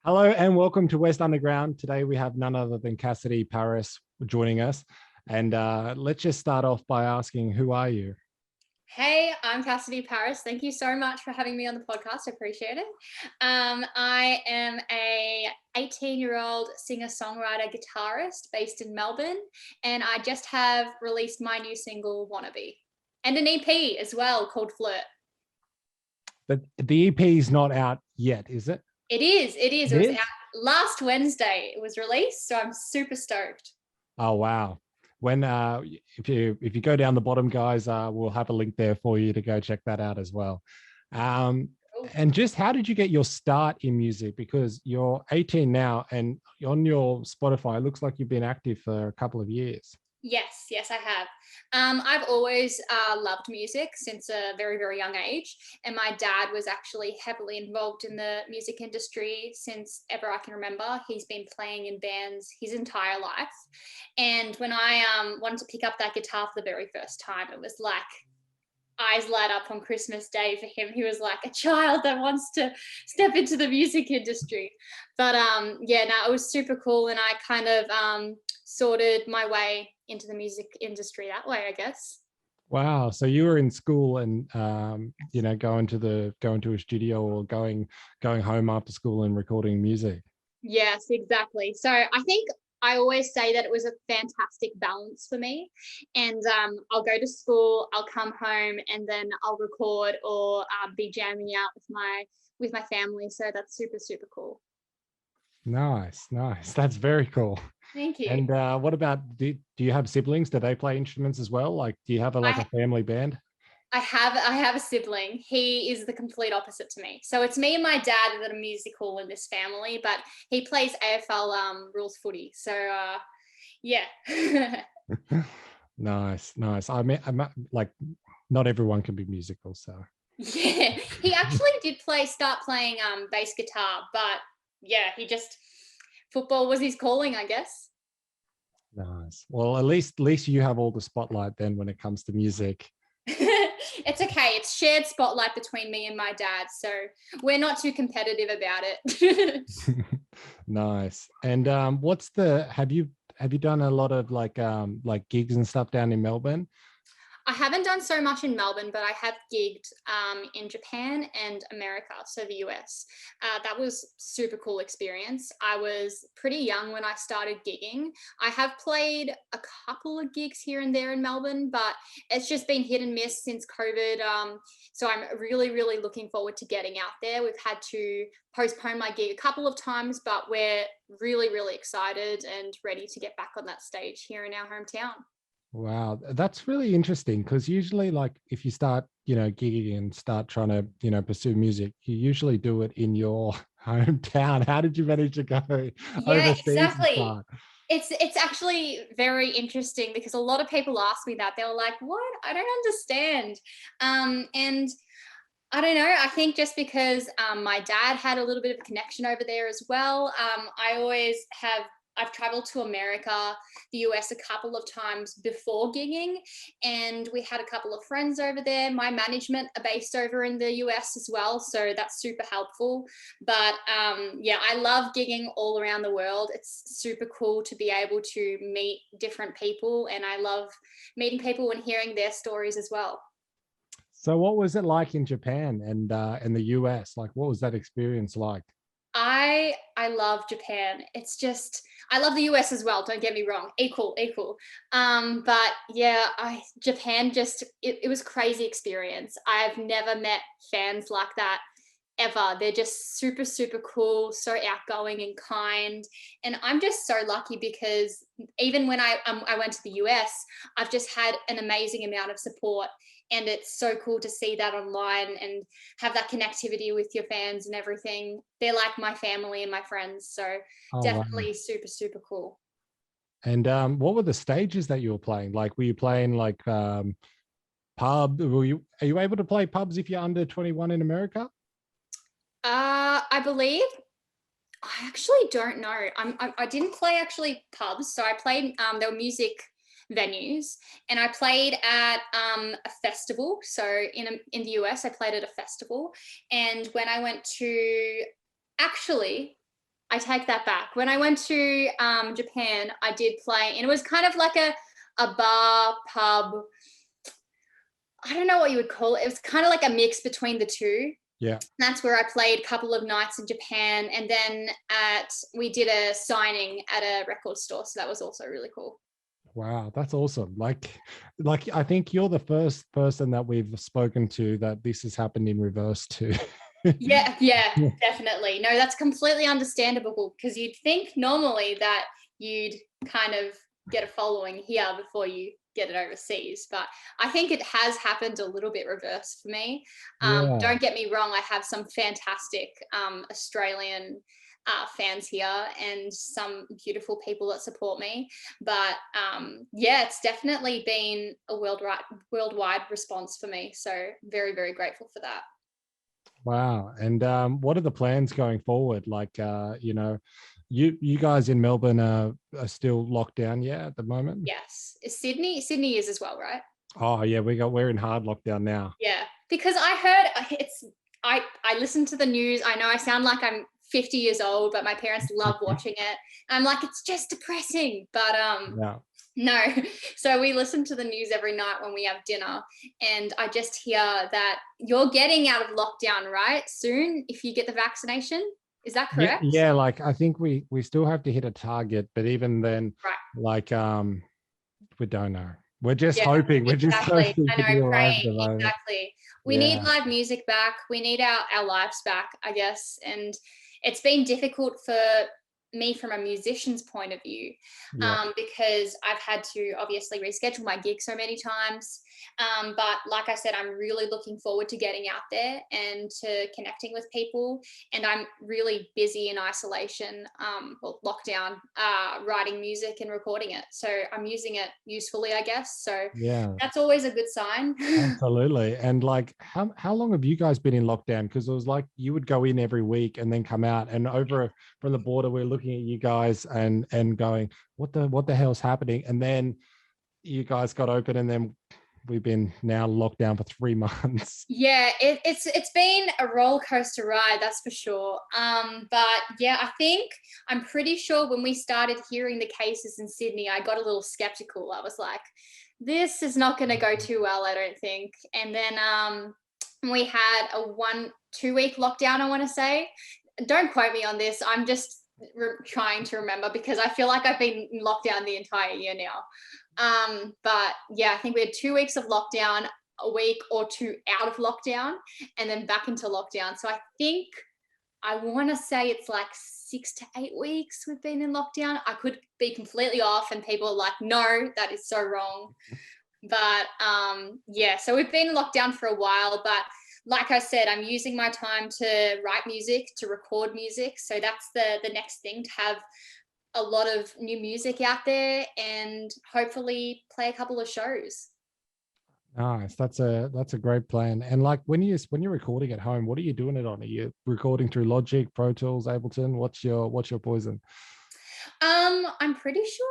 Hello and welcome to West Underground. Today we have none other than Cassidy Paris joining us. And let's just start off by asking, who are you? Hey, I'm Cassidy Paris. Thank you so much for having me on the podcast. I appreciate it. I am a 18-year-old singer-songwriter guitarist based in Melbourne, and I just have released my new single, Wannabe, and an EP as well called Flirt. The EP is not out yet, is it? It is. It is. It It was is? out last Wednesday. It was released, so I'm super stoked. Oh, wow. When if you go down the bottom, guys, we'll have a link there for you to go check that out as well. Um, Cool. and just how did you get your start in music? Because you're 18 now, and on your Spotify, it looks like you've been active for a couple of years. Yes, I have. I've always loved music since a very, very young age. And my dad was actually heavily involved in the music industry since ever I can remember. He's been playing in bands his entire life. And when I wanted to pick up that guitar for the very first time, it was like eyes light up on Christmas Day for him. He was like a child that wants to step into the music industry. But yeah, no, it was super cool. And I kind of sorted my way into the music industry that way, I guess. Wow. So you were in school and going to a studio or going home after school and recording music. Yes, exactly. So I think I always say that it was a fantastic balance for me. And I'll go to school, I'll come home, and then I'll record or be jamming out with my family. So that's super, super cool. Nice, nice. That's very cool. Thank you. And what about do you have siblings? Do they play instruments as well? Like, do you have like I a family band? I have a sibling. He is the complete opposite to me. So it's me and my dad that are musical in this family, but he plays AFL rules footy. So yeah. Nice, nice. I'm like, not everyone can be musical, so Yeah. He actually did start playing bass guitar, but yeah, he just football was his calling, I guess. nice. Well, at least you have all the spotlight then when it comes to music. It's okay. It's shared spotlight between me and my dad, so we're not too competitive about it. Nice. And what's the have you done a lot of like gigs and stuff down in Melbourne? I haven't done so much in Melbourne, but I have gigged in Japan and America, so the US. That was super cool experience. I was pretty young when I started gigging. I have played a couple of gigs here and there in Melbourne, but it's just been hit and miss since COVID. So I'm really, really looking forward to getting out there. We've had to postpone my gig a couple of times, but we're really, really excited and ready to get back on that stage here in our hometown. Wow, that's really interesting because usually, like, if you start, gigging and start trying to, pursue music, you usually do it in your hometown. How did you manage to go Yeah, overseas and exactly. start? It's actually very interesting because a lot of people ask me that. They were like, "What? I don't understand." And I don't know. I think just because my dad had a little bit of a connection over there as well. I always have. I've traveled to America, the US a couple of times before gigging, and we had a couple of friends over there. My management are based over in the US as well, so that's super helpful. But yeah, I love gigging all around the world. It's super cool to be able to meet different people, and I love meeting people and hearing their stories as well. So, what was it like in Japan and in the US? Like, what was that experience like? I love Japan. It's just I love the US as well, don't get me wrong. Equal, equal. But yeah, I Japan just it was crazy experience. I've never met fans like that ever. They're just super, super cool, so outgoing and kind. And I'm just so lucky because even when I went to the US, I've just had an amazing amount of support. And it's so cool to see that online and have that connectivity with your fans and everything. They're like my family and my friends. So Oh, wow. definitely super, super cool. And what were the stages that you were playing? Like, were you playing like pub? Are you able to play pubs if you're under 21 in America? I believe I actually don't know. I didn't play actually pubs, so I played. There were music venues, and I played at a festival. So in the US, I played at a festival, and when I went to actually. I take that back. When I went to Japan, I did play, and it was kind of like a bar pub. I don't know what you would call it. It was kind of like a mix between the two. Yeah. That's where I played a couple of nights in Japan, and then we did a signing at a record store, so that was also really cool. Wow, that's awesome. Like I think you're the first person that we've spoken to that this has happened in reverse to. Yeah, definitely. No, that's completely understandable, because you'd think normally that you'd kind of get a following here before you get it overseas, but I think it has happened a little bit reverse for me. Yeah. Don't get me wrong, I have some fantastic Australian fans here and some beautiful people that support me, but yeah, it's definitely been a worldwide response for me, so very, very grateful for that. Wow. And what are the plans going forward? Like, you guys in Melbourne are still locked down, yeah, at the moment? Yes. Sydney is as well, right? Oh yeah, we're in hard lockdown now. Yeah. Because I heard I listen to the news. I know I sound like I'm 50 years old, but my parents love watching it. I'm like, it's just depressing. But Yeah. no. So we listen to the news every night when we have dinner, and I just hear that you're getting out of lockdown, right? Soon, if you get the vaccination. Is that Yeah, correct? yeah, like I think we still have to hit a target, but even then, Right. like we don't know. We're just Yeah, hoping. We're just exactly. hoping I to be know, alive at the praying, moment. exactly. We need Yeah. live music back. We need our lives back, I guess. And it's been difficult for me from a musician's point of view, Yeah. because I've had to obviously reschedule my gig so many times. But like I said, I'm really looking forward to getting out there and to connecting with people. And I'm really busy in isolation, well, lockdown, writing music and recording it. So I'm using it usefully, I guess. So Yeah. that's always a good sign. Absolutely. And like how long have you guys been in lockdown? Because it was like you would go in every week and then come out, and over from the border we're looking at you guys and going, what the hell's happening? And then you guys got open, and then we've been now locked down for 3 months. Yeah, it's been a roller coaster ride, that's for sure. But yeah, I'm pretty sure when we started hearing the cases in Sydney, I got a little skeptical. I was like, this is not going to go too well, I don't think. And then we had a 2 week lockdown, I want to say. Don't quote me on this. I'm just trying to remember, because I feel like I've been in lockdown the entire year now. But yeah, I think we had 2 weeks of lockdown, a week or two out of lockdown, and then back into lockdown. So I think I want to say it's like 6 to 8 weeks we've been in lockdown. I could be completely off, and people are like, no, that is so wrong. But yeah, so we've been in lockdown for a while, but like I said, I'm using my time to write music, to record music. So that's the next thing, to have a lot of new music out there and hopefully play a couple of shows. Nice. That's a great plan. And like when you're recording at home, what are you doing it on? Are you recording through Logic, Pro Tools, Ableton? What's your poison? I'm pretty sure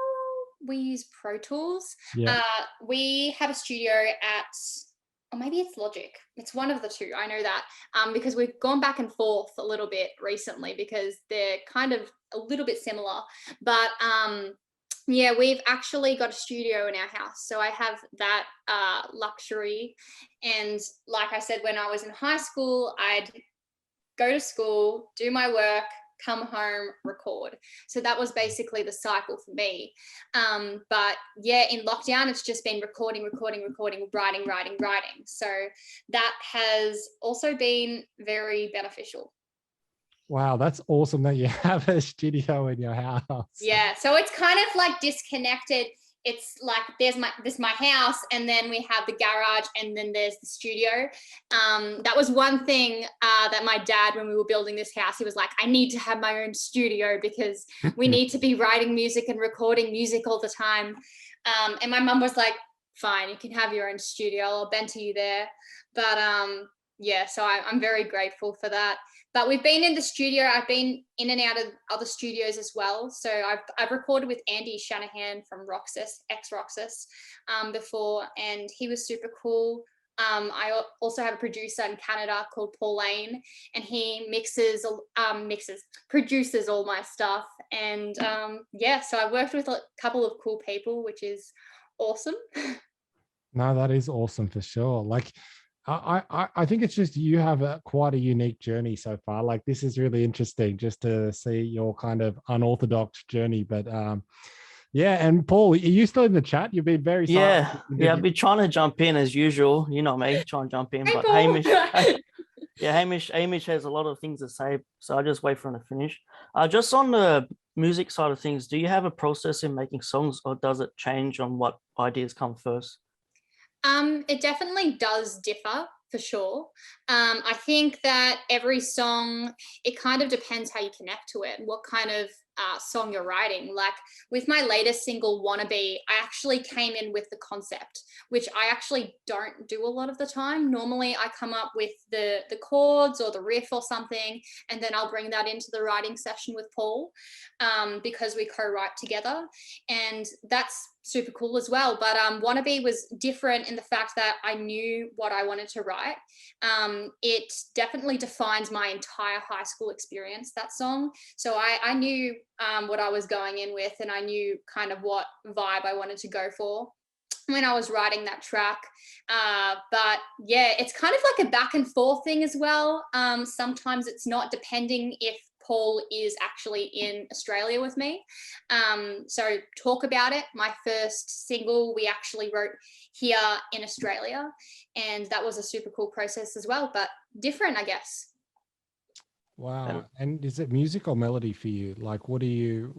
we use Pro Tools. Yeah. We have a studio at, or maybe it's Logic. It's one of the two. I know that, because we've gone back and forth a little bit recently, because they're kind of a little bit similar. But yeah, we've actually got a studio in our house, so I have that luxury. And like I said, when I was in high school, I'd go to school, do my work, come home, record. So that was basically the cycle for me. But yeah, in lockdown, it's just been recording, writing. So that has also been very beneficial. Wow, that's awesome that you have a studio in your house. Yeah, so it's kind of like disconnected. It's like this my house, and then we have the garage, and then there's the studio. That was one thing that my dad, when we were building this house, he was like, I need to have my own studio, because we need to be writing music and recording music all the time. And my mum was like, fine, you can have your own studio, I'll bend to you there. But yeah, so I'm very grateful for that. But we've been in the studio. I've been in and out of other studios as well. So I've recorded with Andy Shanahan from Roxas, ex-Roxas, before, and he was super cool. I also have a producer in Canada called Paul Lane, and he produces all my stuff. And yeah, so I worked with a couple of cool people, which is awesome. No, that is awesome for sure. Like, I think it's just you have quite a unique journey so far. Like, this is really interesting just to see your kind of unorthodox journey. But yeah, and Paul, are you still in the chat? You've been very silent. Yeah, I've been trying to jump in as usual. You know me, try and jump in. Hey, But Paul. Hamish has a lot of things to say, so I'll just wait for him to finish. Just on the music side of things, do you have a process in making songs, or does it change on what ideas come first? It definitely does differ for sure. I think that every song, it kind of depends how you connect to it, what kind of song you're writing. Like with my latest single, Wannabe, I actually came in with the concept, which I actually don't do a lot of the time. Normally I come up with the chords or the riff or something, and then I'll bring that into the writing session with Paul, because we co-write together, and that's super cool as well. But Wannabe was different in the fact that I knew what I wanted to write. It definitely defines my entire high school experience, that song. So I knew what I was going in with, and I knew kind of what vibe I wanted to go for when I was writing that track. But yeah, it's kind of like a back and forth thing as well. Sometimes it's not, depending if Paul is actually in Australia with me. So Talk About It, my first single, we actually wrote here in Australia, and that was a super cool process as well, but different, I guess. Wow. And is it music or melody for you? Like, how do you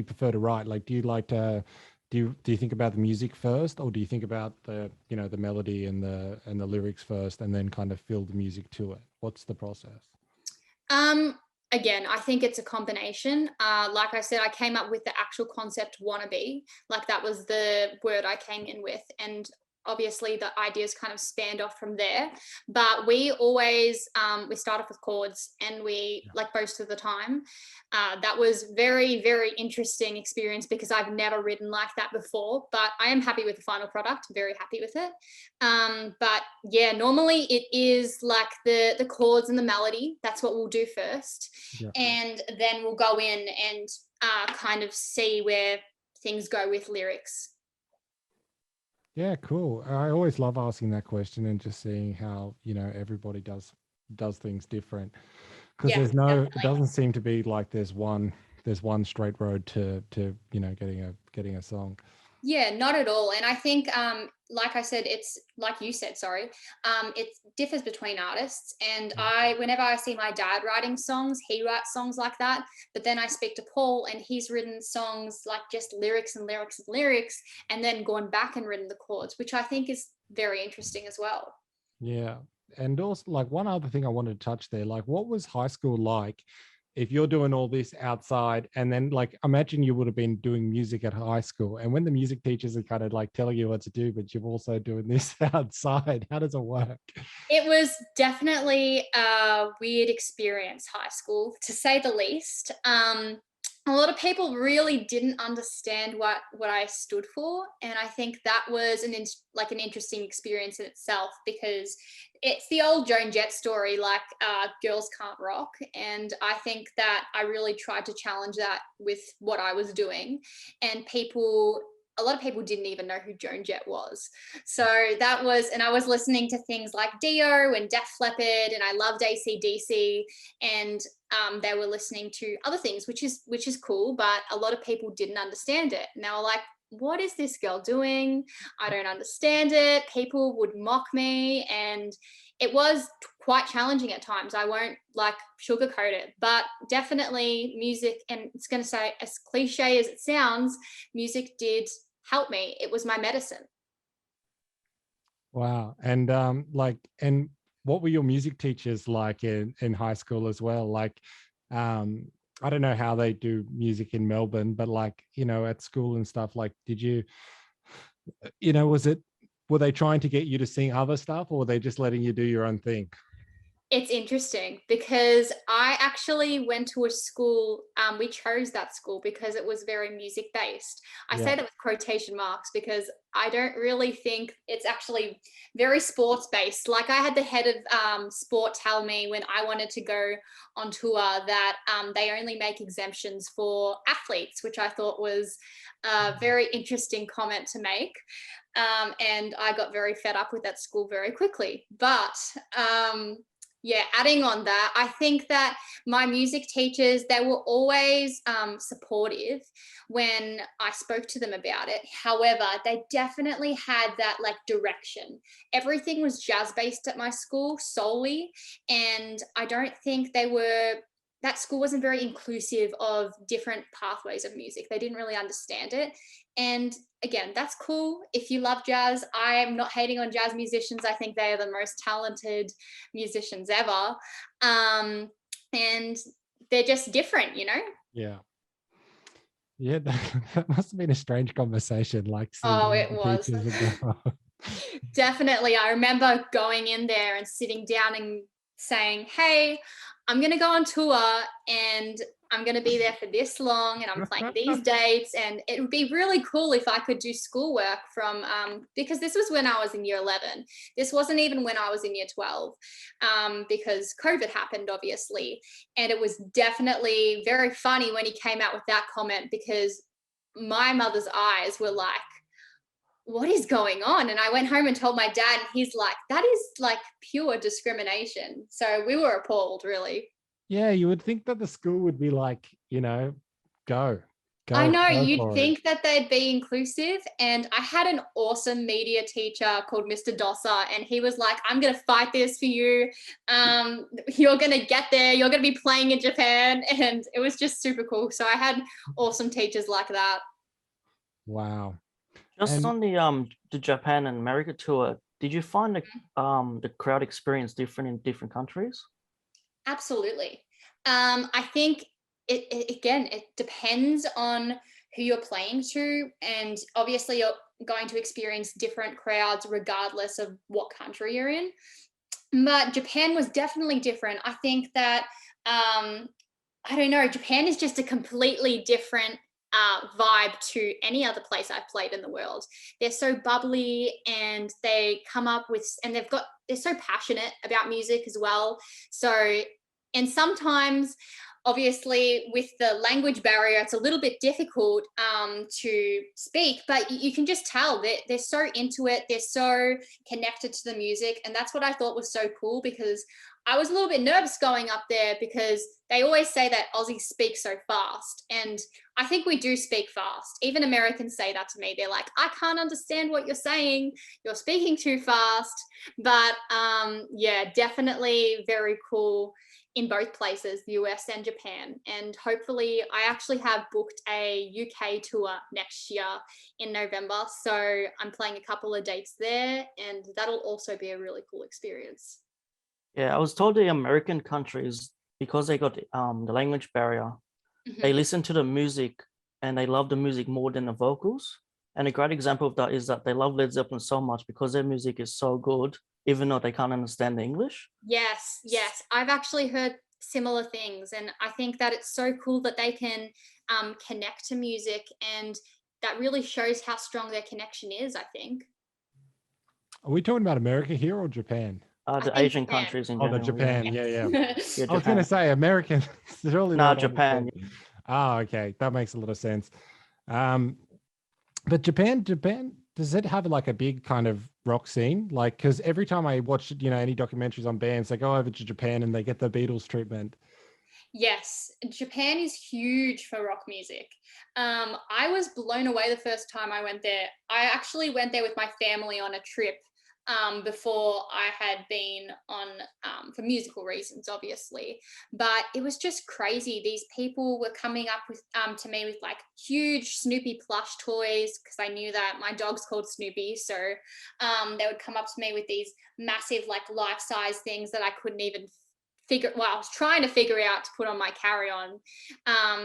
prefer to write? Like, do you like to, do you think about the music first, or do you think about the, the melody and the lyrics first, and then kind of fill the music to it? What's the process? Again, I think it's a combination. Like I said, I came up with the actual concept Wannabe, like that was the word I came in with, and obviously the ideas kind of spanned off from there. But we always we start off with chords, and we, like most of the time, that was very, very interesting experience because I've never written like that before, but I am happy with the final product, very happy with it. But yeah, normally it is like the chords and the melody, that's what we'll do first. Yeah. And then we'll go in and kind of see where things go with lyrics. Yeah, cool. I always love asking that question and just seeing how, everybody does things different, because definitely. It doesn't seem to be like there's one straight road to getting a song. Yeah, not at all. And I think, like I said, it's like you said, sorry, it differs between artists. And whenever I see my dad writing songs, he writes songs like that. But then I speak to Paul, and he's written songs like just lyrics and lyrics and lyrics, and then gone back and written the chords, which I think is very interesting as well. Yeah. And also, like, one other thing I wanted to touch there, like, what was high school like? If you're doing all this outside, and then, like, imagine you would have been doing music at high school, and when the music teachers are kind of like telling you what to do, but you're also doing this outside, how does it work? It was definitely a weird experience, high school, to say the least. A lot of people really didn't understand what I stood for, and I think that was an interesting experience in itself, because it's the old Joan Jett story, like girls can't rock, and I think that I really tried to challenge that with what I was doing, and a lot of people didn't even know who Joan Jett was. So that was, and I was listening to things like Dio and Def Leppard, and I loved AC/DC, and they were listening to other things, which is cool, but a lot of people didn't understand it. And they were like, what is this girl doing? I don't understand it. People would mock me, and it was quite challenging at times. I won't sugarcoat it, but definitely music, and it's going to say, as cliche as it sounds, music did help me. It was my medicine. Wow. And and what were your music teachers like in high school as well? Like, I don't know how they do music in Melbourne, but at school and stuff, like, did you, were they trying to get you to sing other stuff, or were they just letting you do your own thing? It's interesting because I actually went to a school, we chose that school because it was very music based. I Yeah. say that with quotation marks because I don't really think it's actually very sports based. Like I had the head of sport tell me when I wanted to go on tour that they only make exemptions for athletes, which I thought was a very interesting comment to make. And I got very fed up with that school very quickly. But yeah, adding on that, I think that my music teachers, they were always supportive when I spoke to them about it. However, they definitely had that like direction. Everything was jazz based at my school solely. And I don't think that school wasn't very inclusive of different pathways of music. They didn't really understand it. And again, that's cool. If you love jazz, I am not hating on jazz musicians. I think they are the most talented musicians ever. And they're just different, you know? Yeah. Yeah, that must have been a strange conversation, like Oh, seeing it the was. teachers and go, Definitely. I remember going in there and sitting down and saying, hey, I'm going to go on tour and I'm going to be there for this long and I'm playing these dates. And it would be really cool if I could do schoolwork from, because this was when I was in year 11. This wasn't even when I was in year 12, because COVID happened, obviously. And it was definitely very funny when he came out with that comment because my mother's eyes were like, what is going on? And I went home and told my dad, and he's like, that is like pure discrimination. So we were appalled, really. yeah, you would think that the school would be like, go I know, go you'd for it. think that they'd be inclusive. And I had an awesome media teacher called Mr. Dosser, and he was like, I'm going to fight this for you. You're going to get there. You're going to be playing in Japan. And it was just super cool. So I had awesome teachers like that. Wow. Just And on the Japan and America tour, did you find the crowd experience different in different countries? Absolutely. I think it depends on who you're playing to, and obviously you're going to experience different crowds regardless of what country you're in. But Japan was definitely different. I think that I don't know, Japan is just a completely different vibe to any other place I've played in the world. They're so bubbly and they come up with, and they're so passionate about music as well. So, and sometimes, obviously, with the language barrier, it's a little bit difficult to speak, but you can just tell that they're so into it. They're so connected to the music. And that's what I thought was so cool because I was a little bit nervous going up there because they always say that Aussies speak so fast. And I think we do speak fast. Even Americans say that to me. They're like, I can't understand what you're saying. You're speaking too fast. But yeah, definitely very cool in both places, the US and Japan. And hopefully I actually have booked a UK tour next year in November. So I'm playing a couple of dates there and that'll also be a really cool experience. Yeah, I was told the American countries, because they got the language barrier, they listen to the music and they love the music more than the vocals. And a great example of that is that they love Led Zeppelin so much because their music is so good, even though they can't understand the English. Yes, yes. I've actually heard similar things. And I think that it's so cool that they can connect to music. And that really shows how strong their connection is, I think. are we talking about America here or Japan? The think Asian Japan. countries in Oh, the general. Japan. Yeah, Yeah. yeah, I was going to Japan. say American. Surely No, not Japan. understand. Oh, okay. That makes a lot of sense. But Japan, does it have like a big kind of rock scene? Like, because every time I watch, any documentaries on bands, they go over to Japan and they get the Beatles treatment. Yes, Japan is huge for rock music. I was blown away the first time I went there. I actually went there with my family on a trip before I had been on for musical reasons, obviously. But it was just crazy. These people were coming up with to me with like huge Snoopy plush toys because I knew that my dog's called Snoopy. So they would come up to me with these massive like life-size things that I couldn't even I was trying to figure out to put on my carry-on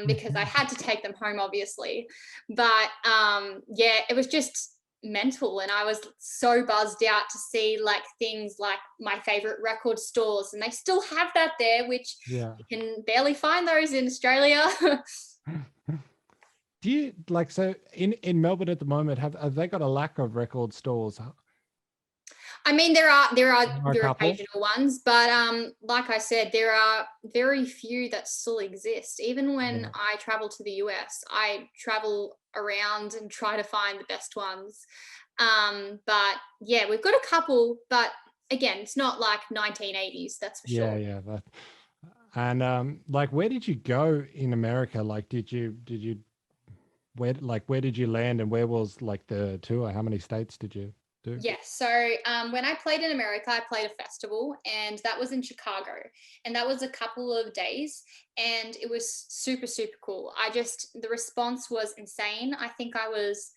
because I had to take them home, obviously. But yeah, it was just mental, and I was so buzzed out to see like things like my favorite record stores, and they still have that there, which Yeah. you can barely find those in Australia. Do you like, so in Melbourne at the moment, have they got a lack of record stores? I mean, there are a couple? occasional ones, but like I said, there are very few that still exist. Even when Yeah. I travel to the US, I travel around and try to find the best ones. But yeah, we've got a couple, but again, it's not like 1980s, that's for Yeah, sure. yeah. And like, where did you go in America? Like, where did you land, and where was like the tour? How many states did you do? Yes. So when I played in America, I played a festival, and that was in Chicago, and that was a couple of days, and it was super, super cool. The response was insane. I think I was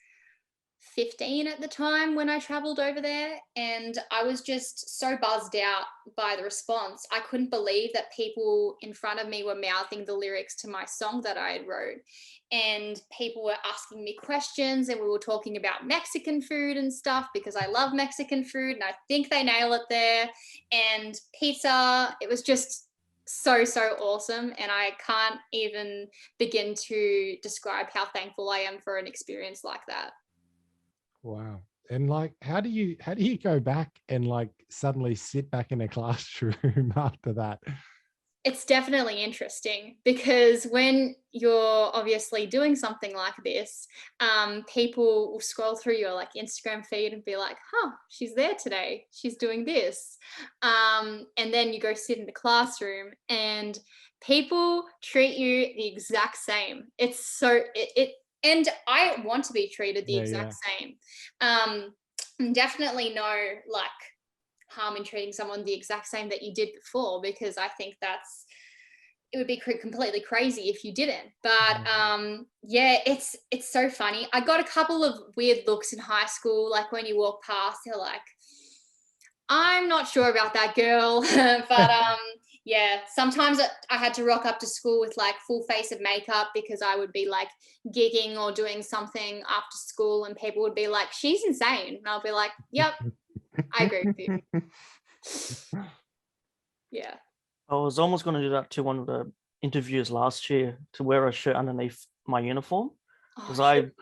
15 at the time when I traveled over there, and I was just so buzzed out by the response. I couldn't believe that people in front of me were mouthing the lyrics to my song that I had wrote, and people were asking me questions, and we were talking about Mexican food and stuff because I love Mexican food and I think they nail it there, and pizza. It was just so, so awesome, and I can't even begin to describe how thankful I am for an experience like that. Wow. And like, how do you go back and like suddenly sit back in a classroom after that? It's definitely interesting because when you're obviously doing something like this, people will scroll through your like Instagram feed and be like, huh, she's there today, she's doing this. And then you go sit in the classroom and people treat you the exact same. It's so, and I want to be treated the Yeah, exact same. Definitely no like harm in treating someone the exact same that you did before, because I think it would be completely crazy if you didn't. But yeah, it's so funny. I got a couple of weird looks in high school, like when you walk past, they're like, I'm not sure about that girl. But yeah, sometimes I had to rock up to school with like full face of makeup because I would be like gigging or doing something after school, and people would be like, she's insane, and I'll be like, yep, I agree with you. Yeah. I was almost going to do that to one of the interviews last year, to wear a shirt underneath my uniform, because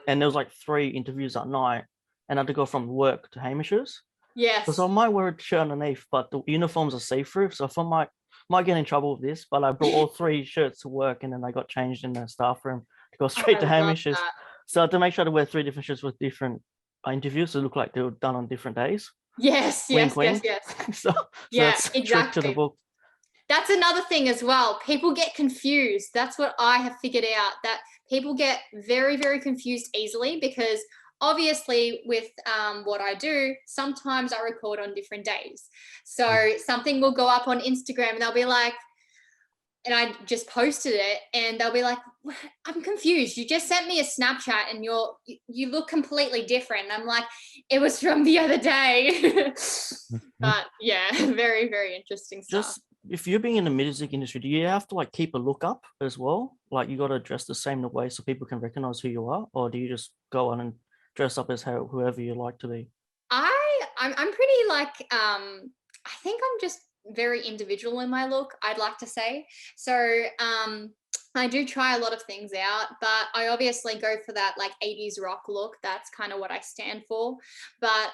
and there was like 3 interviews at night, and I had to go from work to Hamish's. Yes. So I might wear a shirt underneath, but the uniforms are see-through, so I might get in trouble with this. But I brought all 3 shirts to work, and then I got changed in the staff room to go straight to Hamish's. So I had to make sure to wear 3 different shirts with different interviews to look like they were done on different days. Yes, wink, wink. so yeah, that's exactly. Trick to the book. That's another thing as well. People get confused. That's what I have figured out, that people get very, very confused easily, because obviously with what I do, sometimes I record on different days. So something will go up on Instagram and they'll be like, and I just posted it, and they'll be like, I'm confused. You just sent me a Snapchat and you look completely different. And I'm like, it was from the other day. But yeah, very, very interesting stuff. Just if you're being in the music industry, do you have to like keep a look up as well? Like you got to dress the same way so people can recognize who you are, or do you just go on and dress up as whoever you like to be? I'm pretty like I think I'm just very individual in my look, I'd like to say. So I do try a lot of things out, but I obviously go for that like 80s rock look. That's kind of what I stand for. But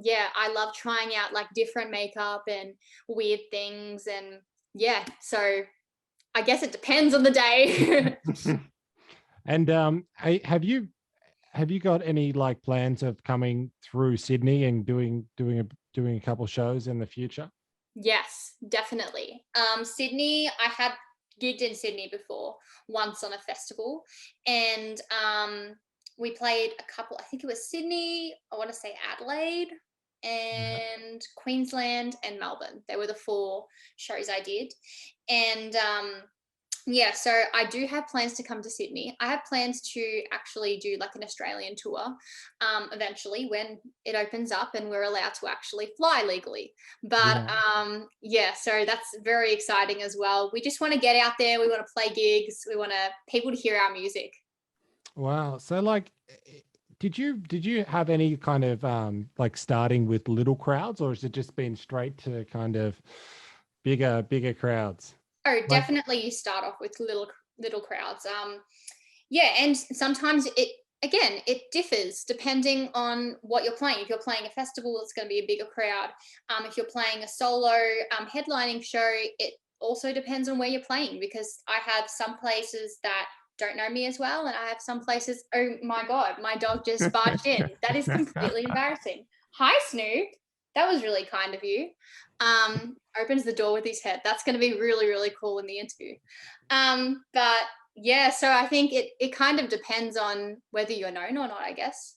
yeah, I love trying out like different makeup and weird things, and yeah, so I guess it depends on the day. And have you got any like plans of coming through Sydney and doing a couple shows in the future? Yes, definitely. Sydney, I had gigged in Sydney before, once on a festival, and we played a couple, I think it was Sydney, I want to say Adelaide, and Queensland and Melbourne. They were the 4 shows I did. And yeah, so I do have plans to come to Sydney. I have plans to actually do like an Australian tour eventually when it opens up and we're allowed to actually fly legally. But yeah, so that's very exciting as well. We just want to get out there. We want to play gigs. We want people to hear our music. Wow. So like, did you have any kind of like starting with little crowds, or has it just been straight to kind of bigger crowds? Oh, Like, definitely you start off with little crowds. Yeah, and sometimes it differs depending on what you're playing. If you're playing a festival, it's going to be a bigger crowd. If you're playing a solo headlining show, it also depends on where you're playing, because I have some places that don't know me as well, and I have some places, oh my God, my dog just barged in. That is completely embarrassing. Hi, Snoop. That was really kind of you. Opens the door with his head. That's going to be really, really cool in the interview. But yeah, so I think it kind of depends on whether you're known or not, I guess.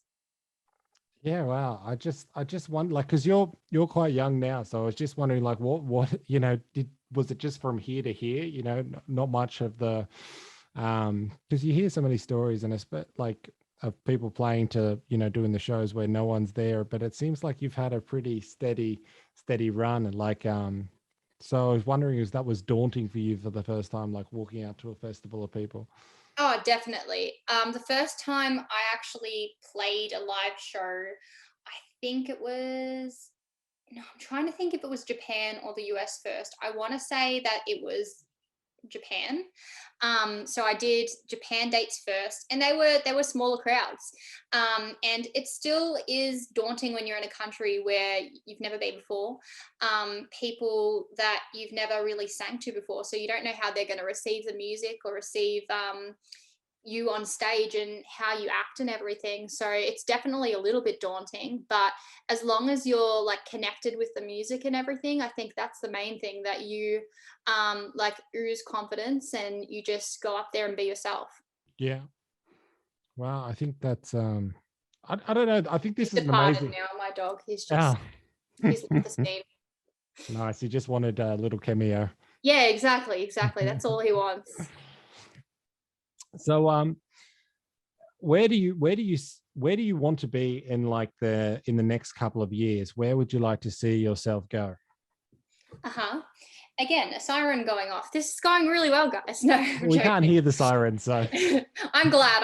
yeah, wow. I just wonder, like, because you're quite young now, so I was just wondering, like, what was it just from here to here? Not much of the because you hear so many stories, and it's like of people playing to doing the shows where no one's there, but it seems like you've had a pretty steady run, and like so I was wondering if that was daunting for you for the first time, like walking out to a festival of people. Oh, definitely. The first time I actually played a live show, I think it was, no, I'm trying to think if it was Japan or the US first. I want to say that it was Japan. So I did Japan dates first, and they were smaller crowds. And it still is daunting when you're in a country where you've never been before, people that you've never really sang to before. So you don't know how they're going to receive the music or receive you on stage and how you act and everything. So it's definitely a little bit daunting, but as long as you're like connected with the music and everything, I think that's the main thing, that you like ooze confidence and you just go up there and be yourself. Yeah. Wow. I think that's I don't know. I think He's this is an departed amazing. now, my dog. Ah. He's left the scene. Nice. You just wanted a little cameo. Yeah, exactly. That's all he wants. So where do you want to be in like in the next couple of years? Where would you like to see yourself go? Uh-huh. Again, a siren going off. This is going really well, guys. No, I'm We can't joking. hear the siren, so I'm glad.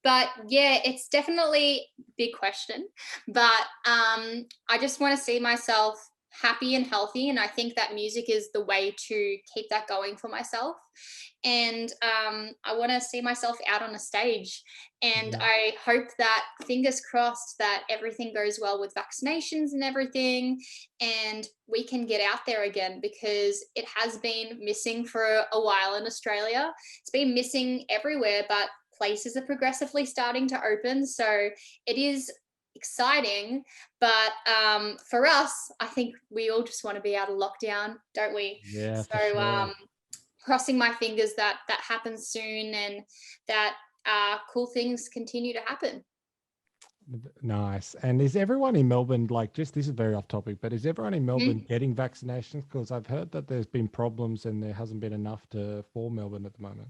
But yeah, it's definitely a big question. But I just want to see myself happy and healthy. And I think that music is the way to keep that going for myself. And I want to see myself out on a stage. And yeah. I hope that, fingers crossed, that everything goes well with vaccinations and everything, and we can get out there again, because it has been missing for a while in Australia. It's been missing everywhere, but places are progressively starting to open. So it is exciting. But for us, I think we all just want to be out of lockdown, don't we? Yeah, for So sure. crossing my fingers that that happens soon, and that cool things continue to happen. Nice. And is everyone in Melbourne, like, just this is very off topic, but is everyone in Melbourne Mhm. getting vaccinations? Because I've heard that there's been problems and there hasn't been enough for Melbourne at the moment.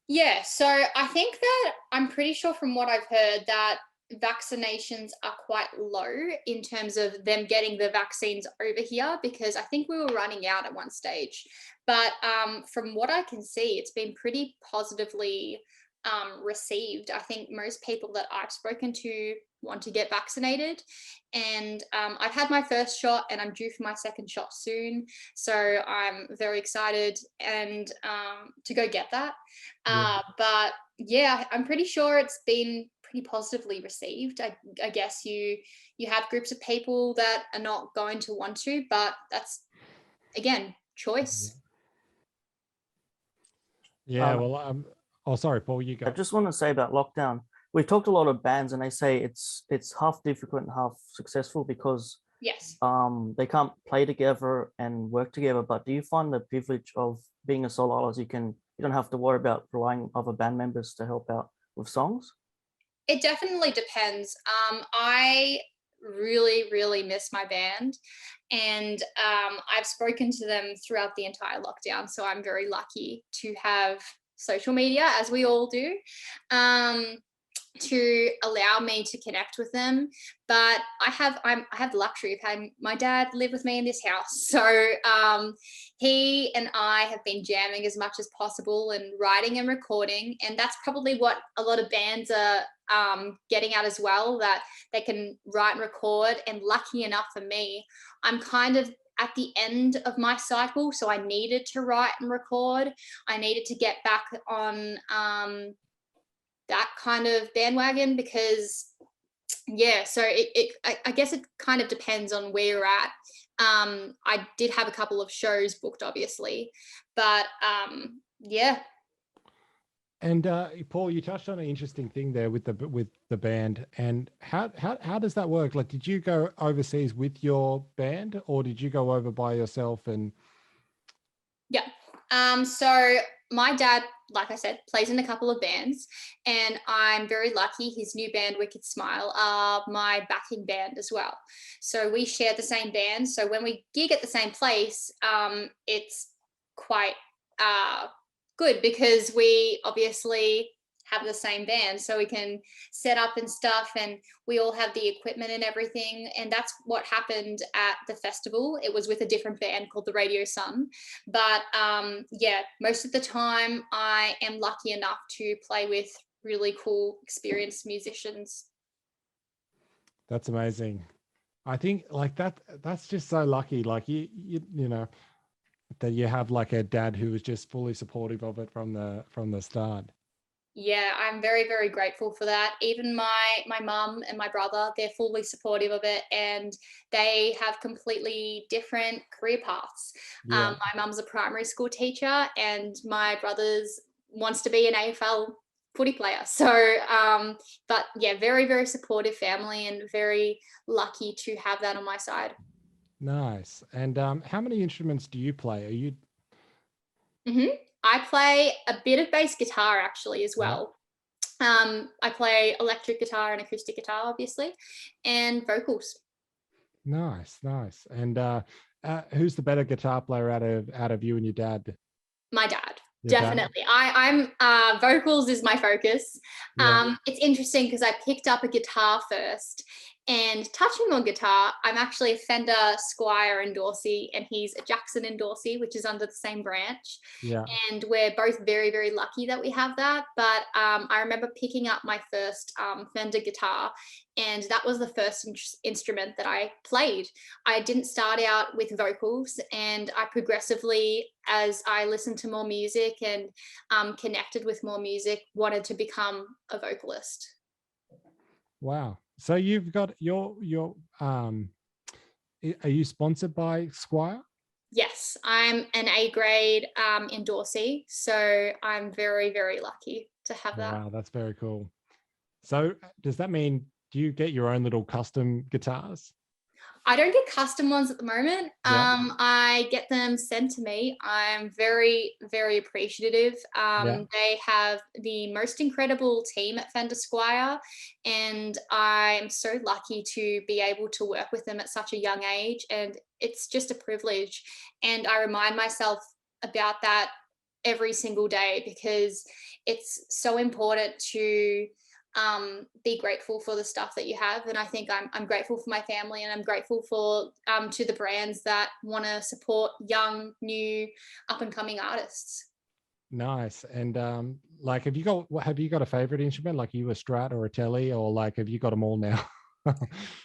Yeah, so I think that, I'm pretty sure from what I've heard, that vaccinations are quite low in terms of them getting the vaccines over here, because I think we were running out at one stage. But from what I can see, it's been pretty positively received. I think most people that I've spoken to want to get vaccinated, and I've had my first shot and I'm due for my second shot soon. So I'm very excited and to go get that. Yeah. But yeah, I'm pretty sure it's been pretty positively received. I guess you have groups of people that are not going to want to, but that's, again, Yeah. choice. Yeah. Um, Well, oh, sorry, Paul, you I go. just want to say about lockdown. We've talked to a lot of bands, and they say it's half difficult and half successful because Yes. they can't play together and work together. But do you find the privilege of being a solo artist, you don't have to worry about relying on other band members to help out with songs? It definitely depends. I really, really miss my band, and I've spoken to them throughout the entire lockdown. So I'm very lucky to have social media, as we all do. Um, to allow me to connect with them. But I have the luxury of having my dad live with me in this house. So he and I have been jamming as much as possible and writing and recording. And that's probably what a lot of bands are getting at as well, that they can write and record. And lucky enough for me, I'm kind of at the end of my cycle. So I needed to write and record. I needed to get back on that kind of bandwagon, because so I guess it kind of depends on where you're at. I did have a couple of shows booked, obviously, but yeah. And Paul, you touched on an interesting thing there with the band. And how does that work? Like, did you go overseas with your band, or did you go over by yourself? And so my dad, like I said, plays in a couple of bands, and I'm very lucky. His new band, Wicked Smile, are my backing band as well. So we share the same band. So when we gig at the same place, it's quite good, because we obviously have the same band, so we can set up and stuff, and we all have the equipment and everything. And that's what happened at the festival. It was with a different band called the Radio Sun, but most of the time I am lucky enough to play with really cool, experienced musicians. That's amazing. I think like that's just so lucky. Like you know, that you have like a dad who was just fully supportive of it from the start. Yeah, I'm very, very grateful for that. Even my mum and my brother, they're fully supportive of it, and they have completely different career paths. Yeah. My mum's a primary school teacher, and my brother's wants to be an AFL footy player. So, but yeah, very, very supportive family, and very lucky to have that on my side. Nice. And how many instruments do you play? Are you? I play a bit of bass guitar actually as well. I play electric guitar and acoustic guitar, obviously, and vocals. Nice. And who's the better guitar player out of you and your dad? My dad. Your Definitely. I'm vocals is my focus. Yeah. It's interesting because I picked up a guitar first, and touching on guitar, I'm actually a Fender Squire endorsee, and he's a Jackson endorsee, which is under the same branch. Yeah. And we're both very, very lucky that we have that. But I remember picking up my first Fender guitar, and that was the first instrument that I played. I didn't start out with vocals, and I progressively, as I listened to more music and connected with more music, wanted to become a vocalist. Wow. So you've got your are you sponsored by Squire? Yes, I'm an A grade endorsee, so I'm very, very lucky to have that. Wow, that's very cool. So does that mean, do you get your own little custom guitars? I don't get custom ones at the moment. Yeah. I get them sent to me. I'm very, very appreciative. They have the most incredible team at Fender Squire, and I'm so lucky to be able to work with them at such a young age, and it's just a privilege. And I remind myself about that every single day, because it's so important to be grateful for the stuff that you have. And I think I'm grateful for my family, and I'm grateful for to the brands that want to support young, new, up and coming artists. Nice. And like, have you got a favorite instrument? Like, are you a Strat or a Tele, or like, have you got them all now?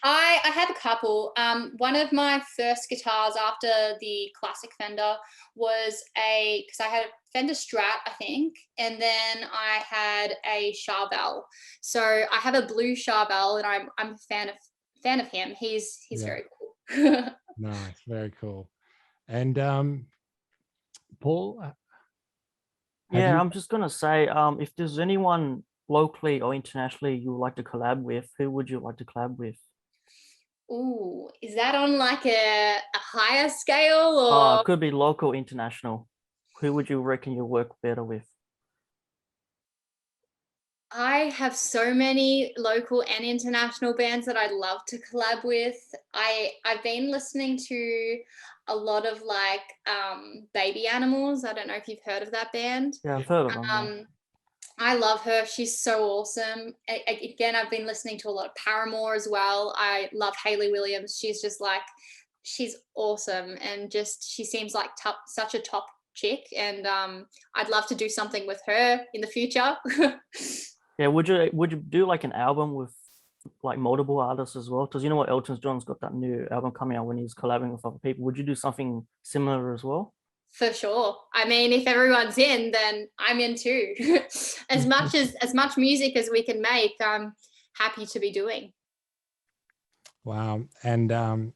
I have a couple. One of my first guitars after the classic Fender was because I had a Fender Strat, I think, and then I had a Charvel. So I have a blue Charvel, and I'm a fan of him. He's very cool. Nice, very cool. And Paul, I'm just gonna say, if there's anyone locally or internationally you would like to collab with, who would you like to collab with? Ooh, is that on like a higher scale, or? It could be local, international. Who would you reckon you work better with? I have so many local and international bands that I'd love to collab with. I've been listening to a lot of like Baby Animals. I don't know if you've heard of that band. Yeah, I've heard of them. I love her. She's so awesome. Again, I've been listening to a lot of Paramore as well. I love Hayley Williams. She's just like, she's awesome, and just she seems like such a top chick. And I'd love to do something with her in the future. Yeah, would you do like an album with like multiple artists as well? Because you know what, Elton John's got that new album coming out when he's collabing with other people. Would you do something similar as well? For sure. I mean, if everyone's in, then I'm in too. as much music as we can make, I'm happy to be doing. Wow. And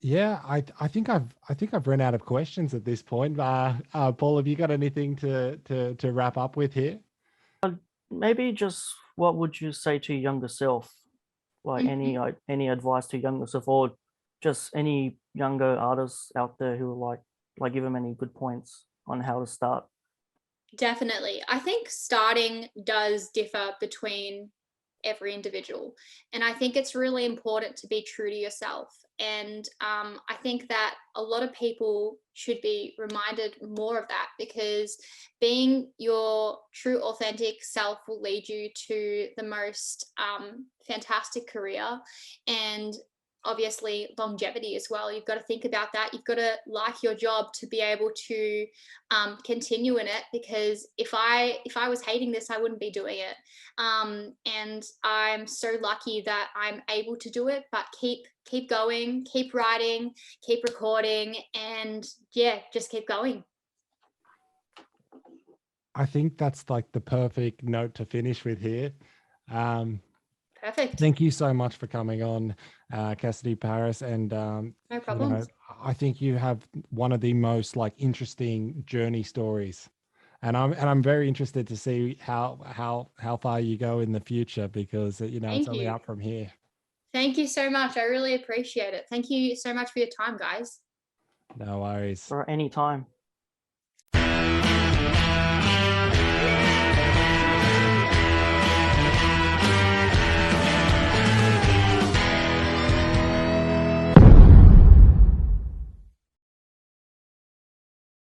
yeah, I think I've run out of questions at this point. Paul, have you got anything to wrap up with here? Maybe just what would you say to your younger self? Like any advice to younger self, or just any younger artists out there who are like give them any good points on how to start? Definitely. I think starting does differ between every individual. And I think it's really important to be true to yourself. And I think that a lot of people should be reminded more of that, because being your true, authentic self will lead you to the most fantastic career, and obviously longevity as well. You've got to think about that. You've got to like your job to be able to continue in it, because if I was hating this, I wouldn't be doing it. And I'm so lucky that I'm able to do it. But keep going, keep writing, keep recording, and yeah, just keep going. I think that's like the perfect note to finish with here. Perfect. Thank you so much for coming on, Cassidy Paris. And no problem. I think you have one of the most like interesting journey stories, and I'm very interested to see how far you go in the future, because it's only up from here. Thank you so much. I really appreciate it. Thank you so much for your time, guys. No worries. For any time.